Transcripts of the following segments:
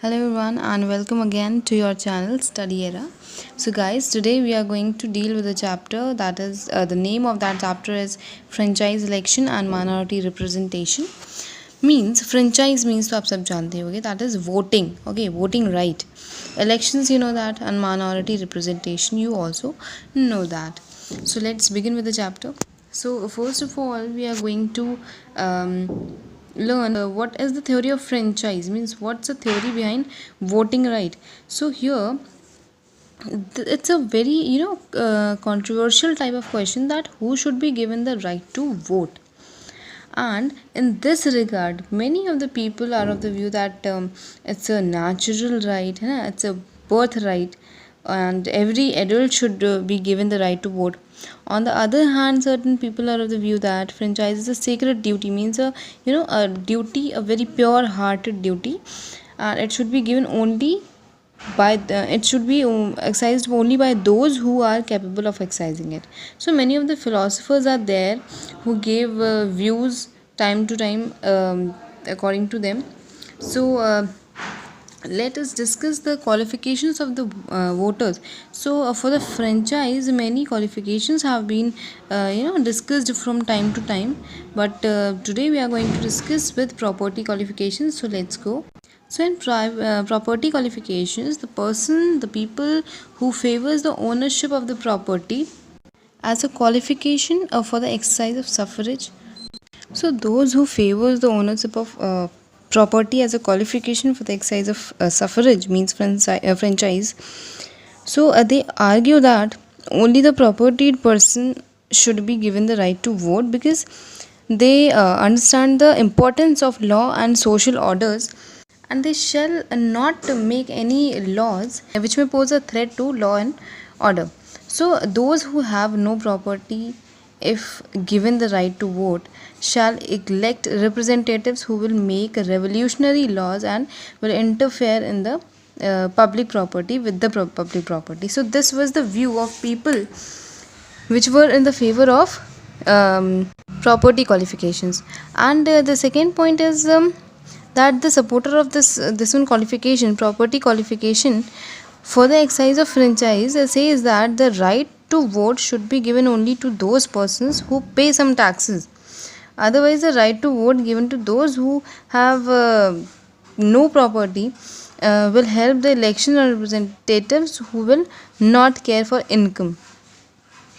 Hello everyone and welcome again to your channel Study Era. So guys, today we are going to deal with a chapter that is the name of that chapter is franchise election and minority representation. Means franchise means तो आप सब जानते होंगे, that is voting. Okay, voting right. Elections you know that, and minority representation you also know that. So let's begin with the chapter. So first of all we are going to learn what is the theory of franchise, means what's the theory behind voting right. So here it's a very controversial type of question, that who should be given the right to vote. And in this regard many of the people are of the view that it's a natural right, it's a birthright, and every adult should be given the right to vote. On the other hand, certain people are of the view that franchise is a sacred duty, means a duty, a very pure hearted duty, and it should be given only by it should be exercised only by those who are capable of exercising it. So many of the philosophers are there who gave views time to time according to them. So let us discuss the qualifications of the voters. So for the franchise many qualifications have been discussed from time to time, but today we are going to discuss with property qualifications. So let's go. So in property qualifications, the people who favors the ownership of the property as a qualification for the exercise of suffrage. So those who favors the ownership of property as a qualification for the exercise of suffrage, means franchise. So they argue that only the propertied person should be given the right to vote, because they understand the importance of law and social orders, and they shall not make any laws which may pose a threat to law and order. So those who have no property, if given the right to vote, shall elect representatives who will make revolutionary laws and will interfere in the public property with the public property. So this was the view of people which were in the favor of property qualifications. And the second point is that the supporter of this one qualification, property qualification, for the exercise of franchise says that the right to vote should be given only to those persons who pay some taxes. Otherwise the right to vote given to those who have no property will help the election of representatives who will not care for income.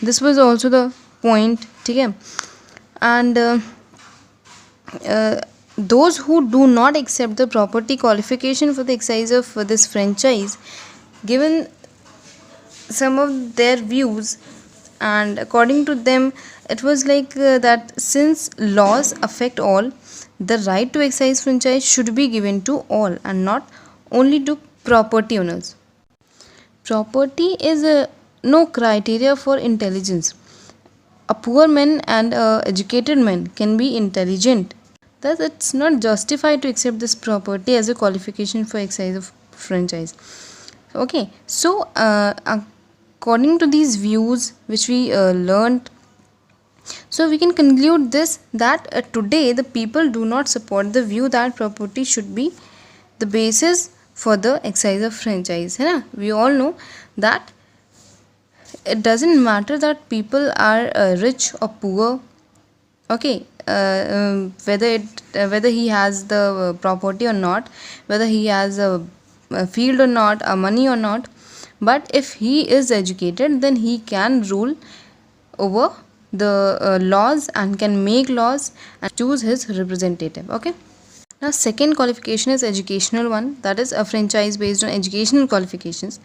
This was also the point. Okay? And those who do not accept the property qualification for the exercise of this franchise, given some of their views, and according to them it was like that since laws affect all, the right to exercise franchise should be given to all and not only to property owners. Property is no criteria for intelligence. A poor man and a educated man can be intelligent. Thus, it's not justified to accept this property as a qualification for exercise of franchise. Okay, so according to these views which we learned, so we can conclude this, that today the people do not support the view that property should be the basis for the exercise of franchise. We all know that it doesn't matter that people are rich or poor. Okay, whether he has the property or not, whether he has a field or not, a money or not, but if he is educated, then he can rule over the laws and can make laws and choose his representative. Okay, now second qualification is educational one, that is a franchise based on educational qualifications.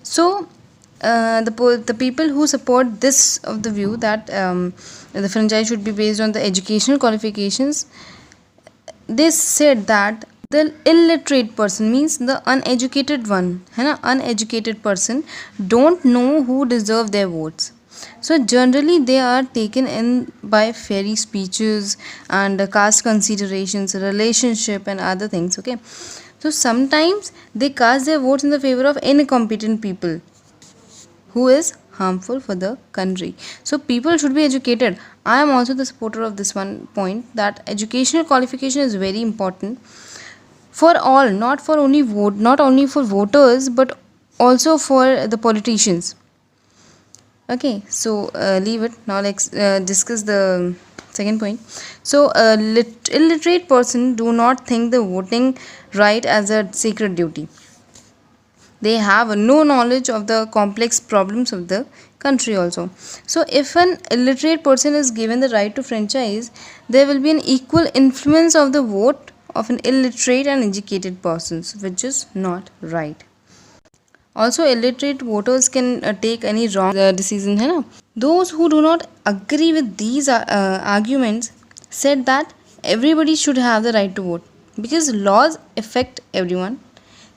So the people who support this of the view that the franchise should be based on the educational qualifications, they said that the illiterate person, means the uneducated one, uneducated person don't know who deserve their votes. So generally they are taken in by fairy speeches and caste considerations, relationship and other things. Okay, so sometimes they cast their votes in the favor of incompetent people who is harmful for the country. So people should be educated. I am also the supporter of this one point, that educational qualification is very important for all, not for only vote, not only for voters but also for the politicians. Okay, so leave it now. Let's discuss the second point. So illiterate person do not think the voting right as a sacred duty. They have no knowledge of the complex problems of the country also. So if an illiterate person is given the right to franchise, there will be an equal influence of the vote of an illiterate and educated persons, which is not right. Also illiterate voters can take any wrong decision, है ना. Those who do not agree with these arguments said that everybody should have the right to vote because laws affect everyone.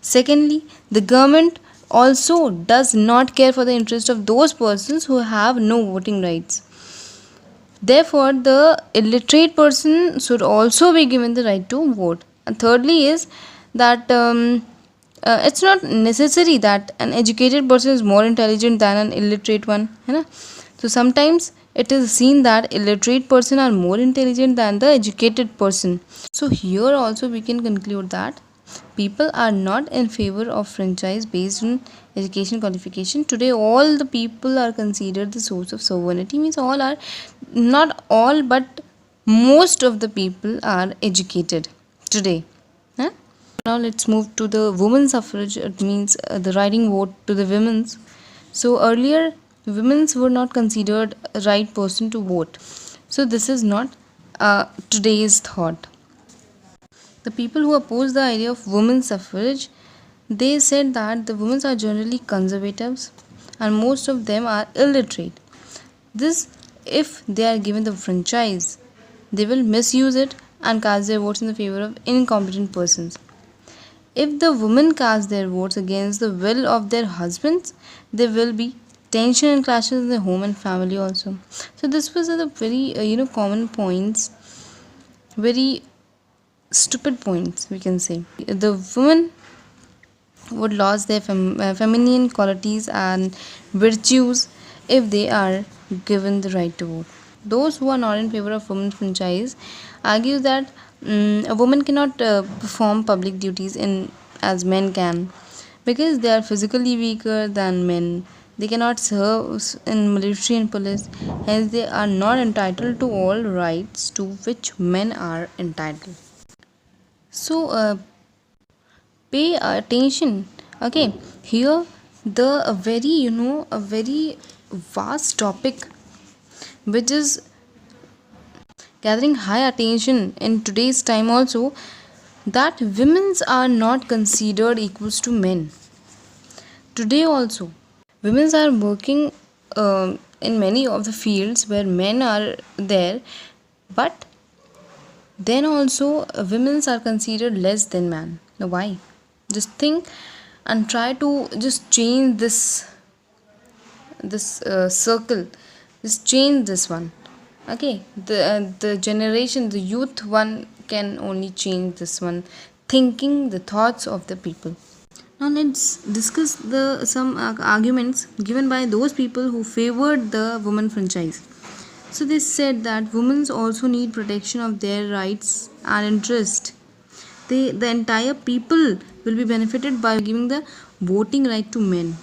Secondly, the government also does not care for the interest of those persons who have no voting rights. Therefore, the illiterate person should also be given the right to vote. And thirdly is that it's not necessary that an educated person is more intelligent than an illiterate one, है ना. So sometimes it is seen that illiterate person are more intelligent than the educated person. So here also we can conclude that people are not in favor of franchise based on education qualification. Today all the people are considered the source of sovereignty, means all are, not all but most of the people are educated today. Huh? Now let's move to the women's suffrage. It means the writing vote to the women's. So earlier women's were not considered a right person to vote. So this is not today's thought. The people who oppose the idea of women's suffrage, they said that the women are generally conservatives and most of them are illiterate. This, if they are given the franchise, they will misuse it and cast their votes in the favor of incompetent persons. If the women cast their votes against the will of their husbands, there will be tension and clashes in the home and family also. So this was the very common points, very stupid points we can say. The women would lose their feminine qualities and virtues if they are given the right to vote. Those who are not in favor of women's franchise argue that a woman cannot perform public duties in as men can because they are physically weaker than men. They cannot serve in military and police, hence they are not entitled to all rights to which men are entitled. So pay attention. Okay, here the a very vast topic which is gathering high attention in today's time also, that women's are not considered equals to men. Today also women's are working in many of the fields where men are there, but then also women's are considered less than men. Now why? Just think and try to just change this circle. Just change this one. Okay, the generation, the youth one can only change this one, thinking the thoughts of the people. Now let's discuss the some arguments given by those people who favored the women franchise. So they said that women also need protection of their rights and interest. The entire people will be benefited by giving the voting right to men.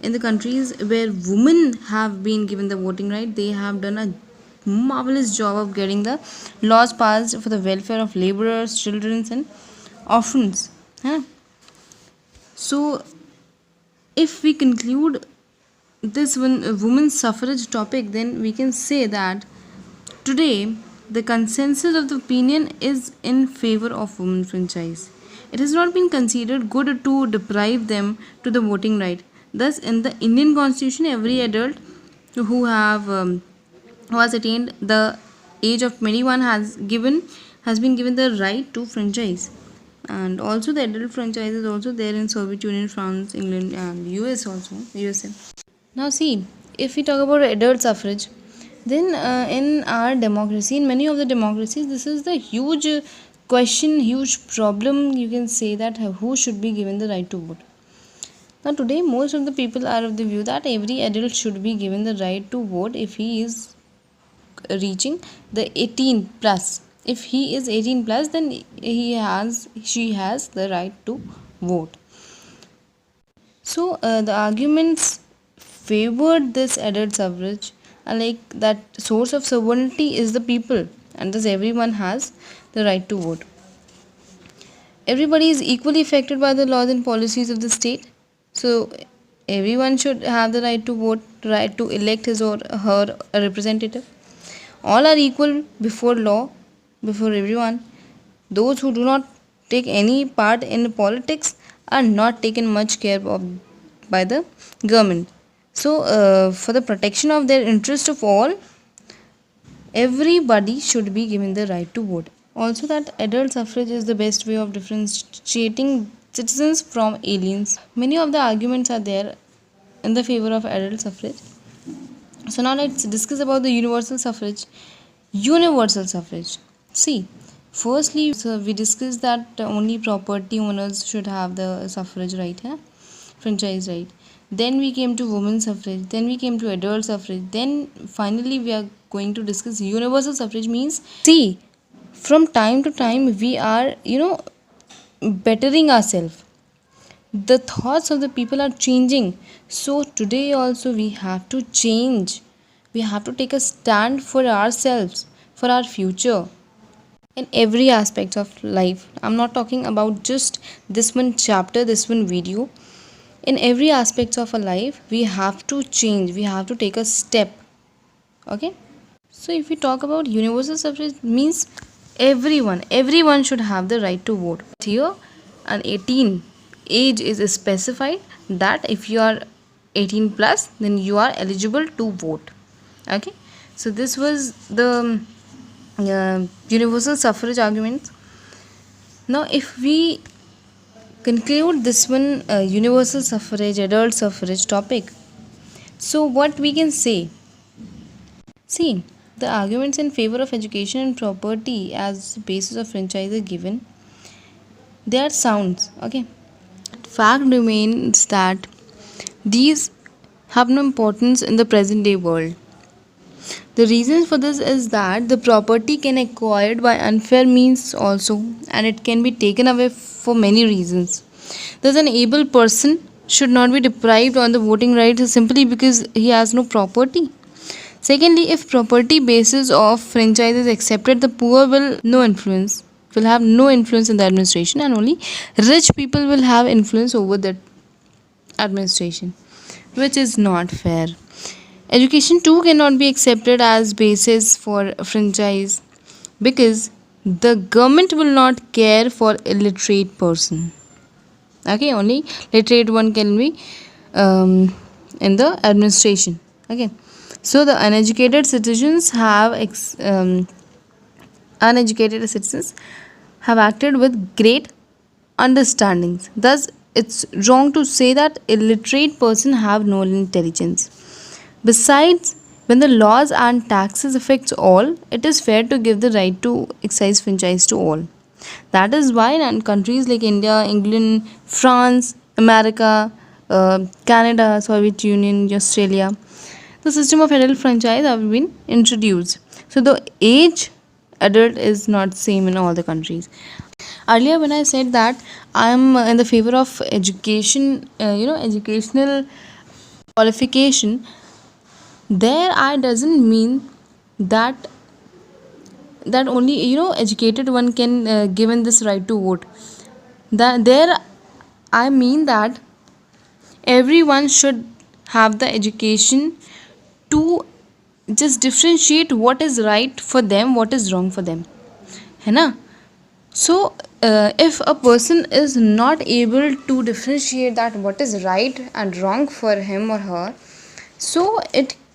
In the countries where women have been given the voting right, they have done a marvelous job of getting the laws passed for the welfare of laborers, children and orphans. Huh? So if we conclude this one women's suffrage topic, then we can say that today the consensus of the opinion is in favor of women franchise. It has not been considered good to deprive them to the voting right. Thus, in the Indian Constitution, every adult who has attained the age of 21 has been given the right to franchise. And also the adult franchise is also there in Soviet Union, France, England and US also, USA. Now see, if we talk about adult suffrage, then in our democracy, in many of the democracies, this is the huge question, huge problem, you can say, that who should be given the right to vote. Now today most of the people are of the view that every adult should be given the right to vote if he is reaching the 18 plus If he is 18 plus, then she has the right to vote. So the arguments favored this adult suffrage are like that source of sovereignty is the people, and thus everyone has the right to vote. Everybody is equally affected by the laws and policies of the state. So everyone should have the right to vote, right to elect his or her a representative. All are equal before law, before everyone. Those who do not take any part in politics are not taken much care of by the government. So, for the protection of their interest of all, everybody should be given the right to vote. Also, that adult suffrage is the best way of differentiating citizens from aliens. Many of the arguments are there in the favor of adult suffrage. So now let's discuss about the universal suffrage. Universal suffrage. See, firstly, so we discussed that only property owners should have the suffrage right, franchise right. Then we came to women's suffrage. Then we came to adult suffrage. Then finally we are going to discuss universal suffrage. Means, see, from time to time we are bettering ourselves. The thoughts of the people are changing. So today also we have to change. We have to take a stand for ourselves, for our future, in every aspect of life. I'm not talking about just this one chapter, this one video. In every aspect of our life we have to change, we have to take a step. Okay, so if we talk about universal suffrage, means everyone should have the right to vote. Here an 18 age is specified, that if you are 18 plus, then you are eligible to vote. Okay, so this was the universal suffrage argument. Now if we conclude this one universal suffrage, adult suffrage topic, so what we can say, see, the arguments in favor of education and property as basis of franchise are given. They are sounds. Okay, fact remains that these have no importance in the present day world. The reason for this is that the property can be acquired by unfair means also, and it can be taken away for many reasons. Thus, an able person should not be deprived on the voting rights simply because he has no property. Secondly, if property basis of franchise is accepted, the poor will have no influence in the administration, and only rich people will have influence over that administration, which is not fair. Education too cannot be accepted as basis for franchise because the government will not care for illiterate person. Okay, only literate one can be in the administration. Okay, so the uneducated citizens have acted with great understandings. Thus, it's wrong to say that illiterate person have no intelligence. Besides, when the laws and taxes affects all, it is fair to give the right to exercise franchise to all. That is why in countries like India, England, France, America, Canada, Soviet Union, Australia, the system of adult franchise have been introduced. So the age adult is not same in all the countries. Earlier when I said that I am in the favor of education, educational qualification, there I doesn't mean that only educated one can given this right to vote. That there I mean that everyone should have the education to just differentiate what is right for them, what is wrong for them, है ना? So if a person is not able to differentiate that what is right and wrong for him or her, so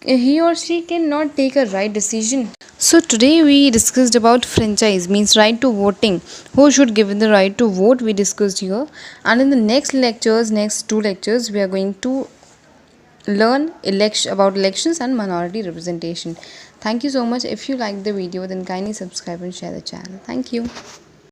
he or she cannot take a right decision. So today we discussed about franchise, means right to voting. Who should give the right to vote, we discussed here. And in the next two lectures, we are going to learn about elections and minority representation. Thank you so much. If you like the video, then kindly subscribe and share the channel. Thank you.